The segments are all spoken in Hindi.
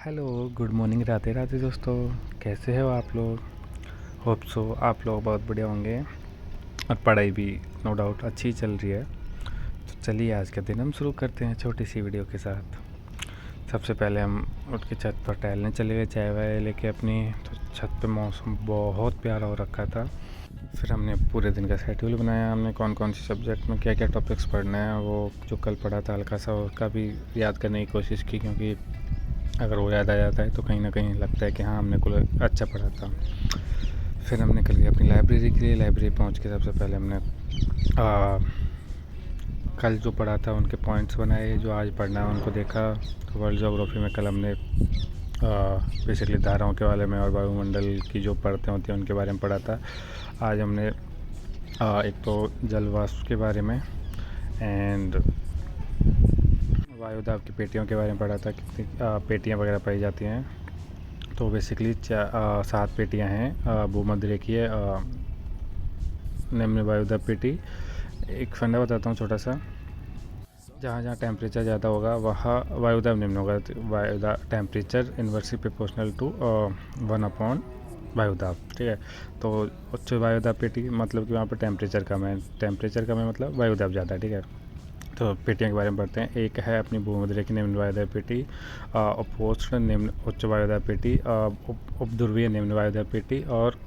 Hello, good morning, Radhe Radhe दोस्तों। कैसे हो आप लोग? होप सो आप लोग बहुत बढ़िया होंगे और पढ़ाई भी नो डाउट अच्छी चल रही है। तो चलिए आज का दिन हम शुरू करते हैं छोटी सी वीडियो के साथ। सबसे पहले हम उठ के छत पर टहलने चले गए, चाय वाय लेके अपनी। तो छत पे मौसम बहुत प्यारा हो रखा था। फिर हमने पूरे दिन का शेड्यूल बनाया, हमने कौन कौन से सब्जेक्ट में क्या क्या टॉपिक्स पढ़ना है, वो जो कल पढ़ा था हल्का सा उसका भी याद करने की कोशिश की, क्योंकि अगर वो याद आ जाता है तो कहीं ना कहीं लगता है कि हाँ हमने कुछ अच्छा पढ़ा था। फिर हम निकल गए अपनी लाइब्रेरी के लिए। लाइब्रेरी पहुंच के सबसे पहले हमने कल जो पढ़ा था उनके पॉइंट्स बनाए, जो आज पढ़ना है उनको देखा। तो वर्ल्ड ज्योग्राफी में कल हमने बेसिकली धाराओं के बारे में और वायुमंडल की जो परतें होती हैं उनके बारे में पढ़ा था। आज हमने एक तो जलवाष्प के बारे में एंड वायुदाब की पेटियों के बारे में पढ़ा था, कितनी पेटियाँ वगैरह पाई जाती हैं। तो बेसिकली 7 पेटियाँ हैं। भूमध्य रेखीय, निम्न वायुदाब पेटी। एक फंडा बताता हूँ छोटा सा। जहाँ जहाँ टेम्परेचर ज़्यादा होगा वहाँ वायुदाब निम्न होगा। वायुदाब टेम्परेचर इन्वर्सली प्रोपोर्शनल टू 1 वायुदाब, ठीक है। तो उच्च वायुदाब पेटी मतलब कि वहाँ पर टेम्परेचर कम है। टेम्परेचर कम है मतलब वायुदाब ज़्यादा है, ठीक है। तो पेटियों के बारे में पढ़ते हैं। एक है अपनी भूमध्य रेखीय निम्न वायुदाब पेटी, उपोष्ण निम्न उच्च वायुदाब पेटी, उपध्रुवीय निम्न वायुदाब पेटी और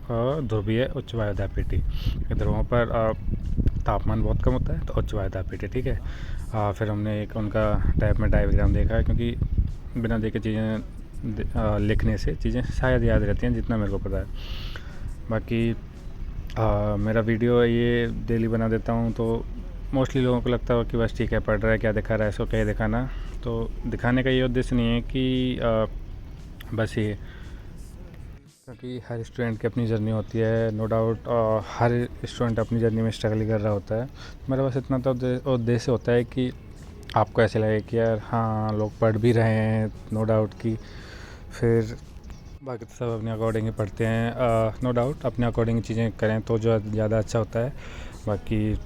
ध्रुवीय उच्च वायुदाब पेटी। ध्रुवों पर तापमान बहुत कम होता है तो उच्च वायुदाब पेटी, ठीक है। फिर हमने एक उनका टैब में डायग्राम देखा है, क्योंकि बिना देखे चीज़ें लिखने से चीज़ें शायद याद रहती हैं, जितना मेरे को पता है। बाकी मेरा वीडियो ये डेली बना देता हूँ, तो मोस्टली लोगों को लगता हो कि बस ठीक है पढ़ रहा है, क्या दिखा रहा है, इसको क्या दिखाना। तो दिखाने का ये उद्देश्य नहीं है कि बस ये, क्योंकि हर स्टूडेंट की अपनी जर्नी होती है, नो डाउट। हर स्टूडेंट अपनी जर्नी में स्ट्रगल कर रहा होता है। मेरा बस इतना तो उद्देश्य होता है कि आपको ऐसे लगे कि यार हाँ लोग पढ़ भी रहे हैं, नो डाउट की। फिर बाकी तो सब अपने अकॉर्डिंग ही पढ़ते हैं, नो डाउट अपने अकॉर्डिंग चीज़ें करें तो जो ज़्यादा अच्छा होता है। बाकी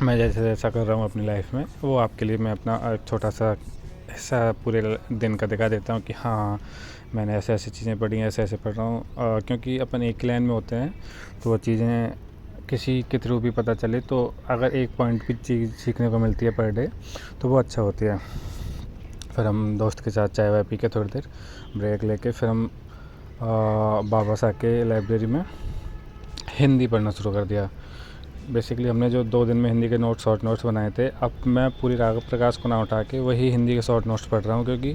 मैं जैसे जैसा कर रहा हूँ अपनी लाइफ में, वो आपके लिए मैं अपना छोटा सा हिस्सा पूरे दिन का दिखा देता हूँ कि हाँ मैंने ऐसे ऐसे चीज़ें पढ़ी हैं, ऐसे ऐसे पढ़ रहा हूँ। क्योंकि अपन एक लाइन में होते हैं तो वो चीज़ें किसी के थ्रू भी पता चले, तो अगर एक पॉइंट भी चीज़ सीखने को मिलती है पर डे तो वो अच्छा होती है। फिर हम दोस्त के साथ चाय वाय पी के थोड़ी देर ब्रेक लेके फिर हम वापस आके लाइब्रेरी में हिंदी पढ़ना शुरू कर दिया। बेसिकली हमने जो 2 दिन में हिंदी के शॉर्ट नोट्स बनाए थे, अब मैं पूरी राघव प्रकाश को ना उठा के वही हिंदी के शॉर्ट नोट्स पढ़ रहा हूँ, क्योंकि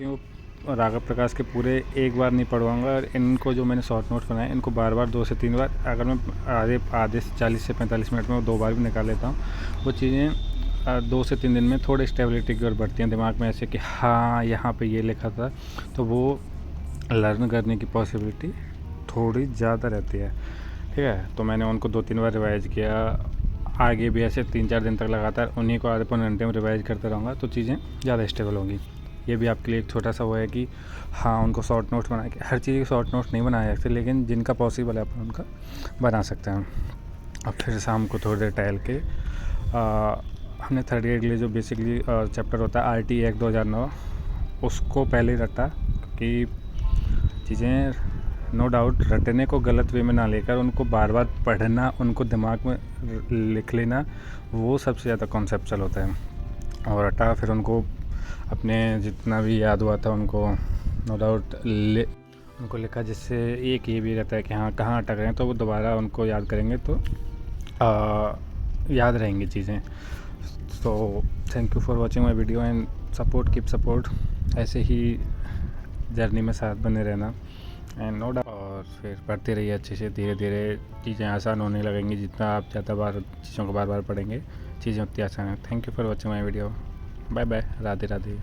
वो राघव प्रकाश के पूरे एक बार नहीं पढ़वाऊँगा। और इनको जो मैंने शॉर्ट नोट्स बनाए इनको बार बार 2 से 3 बार, अगर मैं आधे से 40 से 45 मिनट में वो 2 बार भी निकाल लेता हूँ। वो चीज़ें 2 से 3 दिन में थोड़े स्टेबिलिटी की ओर बढ़ती हैं दिमाग में, ऐसे कि हाँ यहाँ पे ये लिखा था, तो वो लर्न करने की पॉसिबिलिटी थोड़ी ज़्यादा रहती है, ठीक है। तो मैंने उनको 2-3 बार रिवाइज़ किया। आगे भी ऐसे 3-4 दिन तक लगातार उन्हीं को आधे पौने घंटे में रिवाइज़ करता रहूँगा, तो चीज़ें ज़्यादा स्टेबल होंगी। ये भी आपके लिए एक छोटा सा वो है कि हाँ उनको शॉर्ट नोट्स बना के, हर चीज़ के शॉर्ट नोट्स नहीं बनाए सकते, लेकिन जिनका पॉसिबल है अपन उनका बना सकते हैं। अब फिर शाम को थोड़ी देर टहल के हमने 3rd ईयर के लिए जो बेसिकली चैप्टर होता है RT एक्ट 2009 उसको पहले रटा, कि चीज़ें नो डाउट रटने को गलत वे में ना लेकर उनको बार बार पढ़ना, उनको दिमाग में लिख लेना, वो सबसे ज़्यादा कॉन्सेप्चुअल होता है। और रटा, फिर उनको अपने जितना भी याद हुआ था उनको नो डाउट उनको लिखा, जिससे एक ये भी रहता है कि हाँ कहाँ अटक रहे हैं, तो वो दोबारा उनको याद करेंगे तो याद रहेंगी चीज़ें। तो thank you for watching my video and support, keep support. ऐसे ही जर्नी में साथ बने रहना एंड नो डाउट। और फिर पढ़ते रहिए अच्छे से, धीरे धीरे चीज़ें आसान होने लगेंगी। जितना आप ज़्यादा बार चीज़ों को बार बार पढ़ेंगे चीज़ें उतनी आसान हैं। Thank you for watching my video. Bye bye, Radhe Radhe.